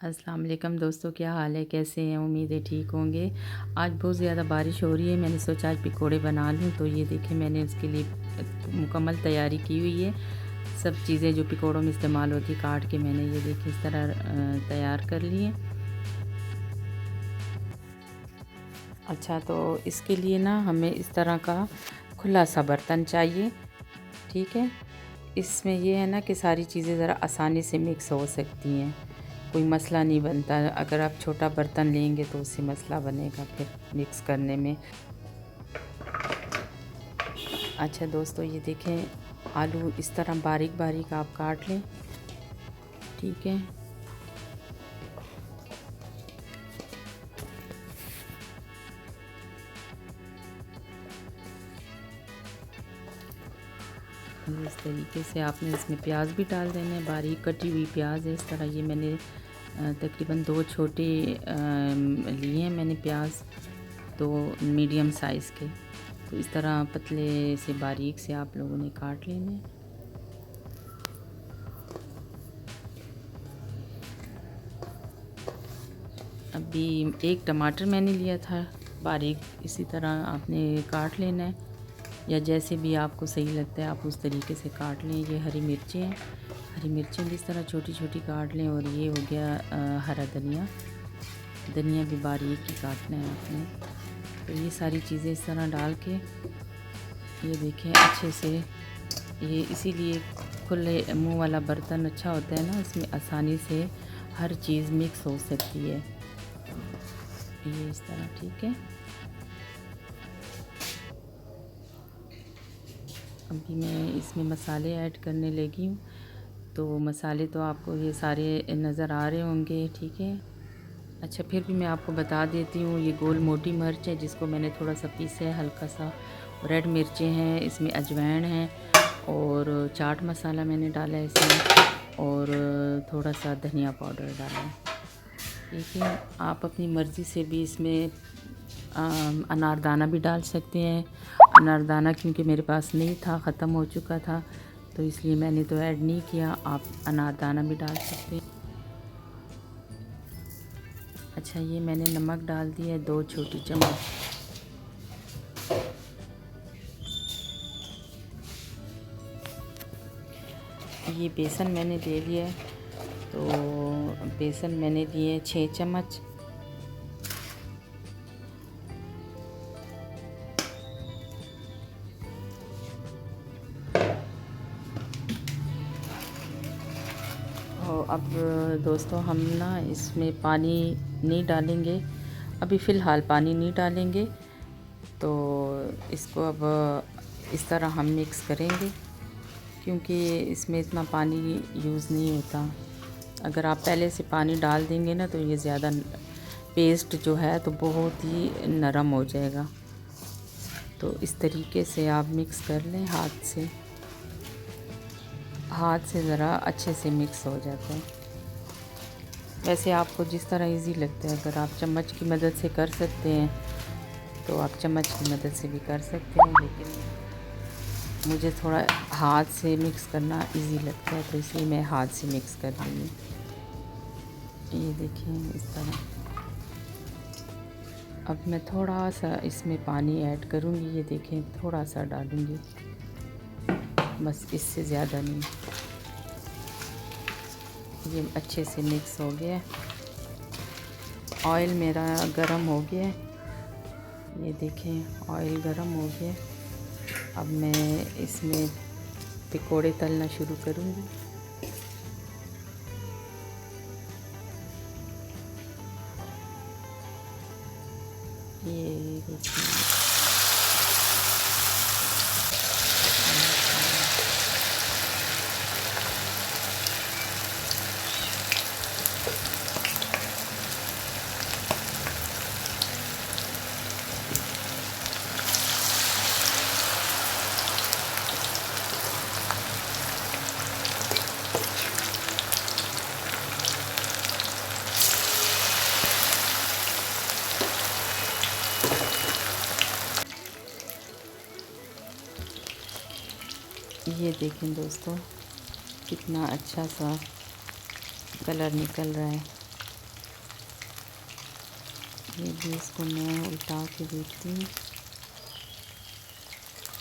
अस्सलाम वालेकुम दोस्तों, क्या हाल है, कैसे हैं? उम्मीद है ठीक होंगे। आज बहुत ज़्यादा बारिश हो रही है। मैंने सोचा आज पकोड़े बना लूँ, तो ये देखें मैंने उसके लिए मुकम्मल तैयारी की हुई है। सब चीज़ें जो पकोड़ों में इस्तेमाल होती काट के मैंने ये देखें इस तरह तैयार कर लिए। अच्छा, तो इसके लिए ना हमें इस तरह का खुला सा बर्तन चाहिए। ठीक है, इसमें ये है ना कि सारी चीज़ें ज़रा आसानी से मिक्स हो सकती हैं, कोई मसला नहीं बनता। अगर आप छोटा बर्तन लेंगे तो उससे मसला बनेगा फिर मिक्स करने में। अच्छा दोस्तों, ये देखें आलू इस तरह बारीक बारीक आप काट लें। ठीक है, इस तरीके से आपने इसमें प्याज भी डाल देना है, बारीक कटी हुई प्याज है। इस तरह ये मैंने तकरीबन 2 छोटे लिए हैं मैंने प्याज, 2 मीडियम साइज़ के। तो इस तरह पतले से बारीक से आप लोगों ने काट लेने हैं। अभी 1 टमाटर मैंने लिया था बारीक, इसी तरह आपने काट लेना है, या जैसे भी आपको सही लगता है आप उस तरीके से काट लें। ये हरी मिर्चें हैं, हरी मिर्चें भी इस तरह छोटी छोटी काट लें। और ये हो गया हरा धनिया, धनिया भी बारीक ही काटना है आपने। तो ये सारी चीज़ें इस तरह डाल के ये देखें अच्छे से, ये इसीलिए खुले मुंह वाला बर्तन अच्छा होता है ना, इसमें आसानी से हर चीज़ मिक्स हो सकती है। ये इस तरह ठीक है। अभी मैं इसमें मसाले ऐड करने लगी हूँ। तो मसाले तो आपको ये सारे नज़र आ रहे होंगे। ठीक है, अच्छा फिर भी मैं आपको बता देती हूँ। ये गोल मोटी मिर्च है जिसको मैंने थोड़ा सा पीसा है हल्का सा। रेड मिर्चें हैं, इसमें अजवाइन है, और चाट मसाला मैंने डाला है इसमें, और थोड़ा सा धनिया पाउडर डाला है। ठीक है, आप अपनी मर्ज़ी से भी इसमें अनारदाना भी डाल सकते हैं। अनारदाना क्योंकि मेरे पास नहीं था, ख़त्म हो चुका था, तो इसलिए मैंने तो ऐड नहीं किया। आप अनारदाना भी डाल सकते हैं। अच्छा, ये मैंने नमक डाल दिया है 2 छोटी चम्मच। ये बेसन मैंने ले लिया है, तो बेसन मैंने लिए 6 चम्मच। और अब दोस्तों हम ना इसमें पानी नहीं डालेंगे, अभी फ़िलहाल पानी नहीं डालेंगे। तो इसको अब इस तरह हम मिक्स करेंगे, क्योंकि इसमें इतना पानी यूज़ नहीं होता। अगर आप पहले से पानी डाल देंगे ना तो ये ज़्यादा पेस्ट जो है तो बहुत ही नरम हो जाएगा। तो इस तरीके से आप मिक्स कर लें हाथ से, हाथ से ज़रा अच्छे से मिक्स हो जाता है। वैसे आपको जिस तरह इजी लगता है, अगर आप चम्मच की मदद से कर सकते हैं तो आप चम्मच की मदद से भी कर सकते हैं, लेकिन मुझे थोड़ा हाथ से मिक्स करना इजी लगता है, तो इसलिए मैं हाथ से मिक्स कर रही हूँ। ये देखिए इस तरह। अब मैं थोड़ा सा इसमें पानी ऐड करूँगी, ये देखें थोड़ा सा डालूँगी, बस इससे ज़्यादा नहीं। ये अच्छे से मिक्स हो गया। ऑयल मेरा गरम हो गया, ये देखें ऑयल गरम हो गया। अब मैं इसमें पकोड़े तलना शुरू करूँगी। ये देखिए ये देखें दोस्तों कितना अच्छा सा कलर निकल रहा है। ये भी इसको मैं उल्टा के देखती हूँ।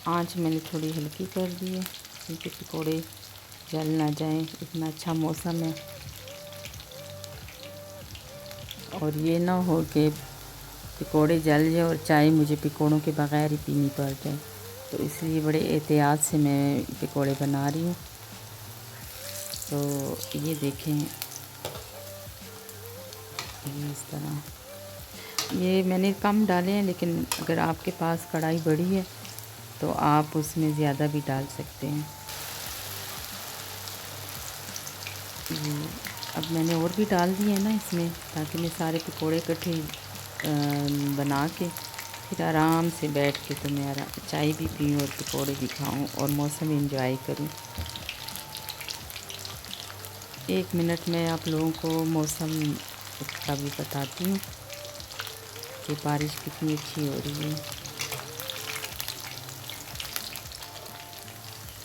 आँच मैंने थोड़ी हल्की कर दी है क्योंकि पकौड़े जल ना जाएं। इतना अच्छा मौसम है और ये ना हो कि पकौड़े जल जाए और चाय मुझे पकौड़ों के बग़ैर ही पीनी पड़ जाए। तो इसलिए बड़े एहतियात से मैं पकौड़े बना रही हूँ। तो ये देखें, ये इस तरह ये मैंने कम डाले हैं, लेकिन अगर आपके पास कढ़ाई बड़ी है तो आप उसमें ज़्यादा भी डाल सकते हैं। ये अब मैंने और भी डाल दिए हैं ना इसमें, ताकि मैं सारे पकौड़े इकट्ठे बना के फिर आराम से बैठ के तो मैं चाय भी पीऊँ और पकौड़े भी खाऊँ और मौसम एंजॉय करूँ। 1 मिनट में आप लोगों को मौसम का भी बताती हूँ कि बारिश कितनी अच्छी हो रही है।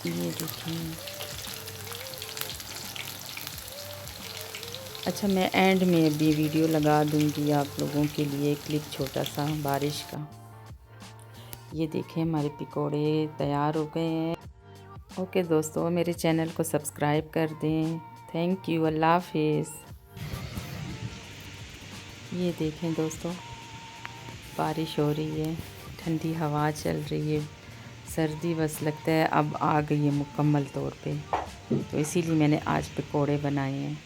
ये देखिए। अच्छा, मैं एंड में अभी वीडियो लगा दूँगी आप लोगों के लिए क्लिप छोटा सा बारिश का। ये देखें, हमारे पकौड़े तैयार हो गए हैं। ओके दोस्तों, मेरे चैनल को सब्सक्राइब कर दें। Thank you. अल्लाह हाफिज़। ये देखें दोस्तों, बारिश हो रही है, ठंडी हवा चल रही है। सर्दी बस लगता है अब आ गई है मुकम्मल तौर पे। तो इसीलिए मैंने आज पकौड़े बनाए हैं।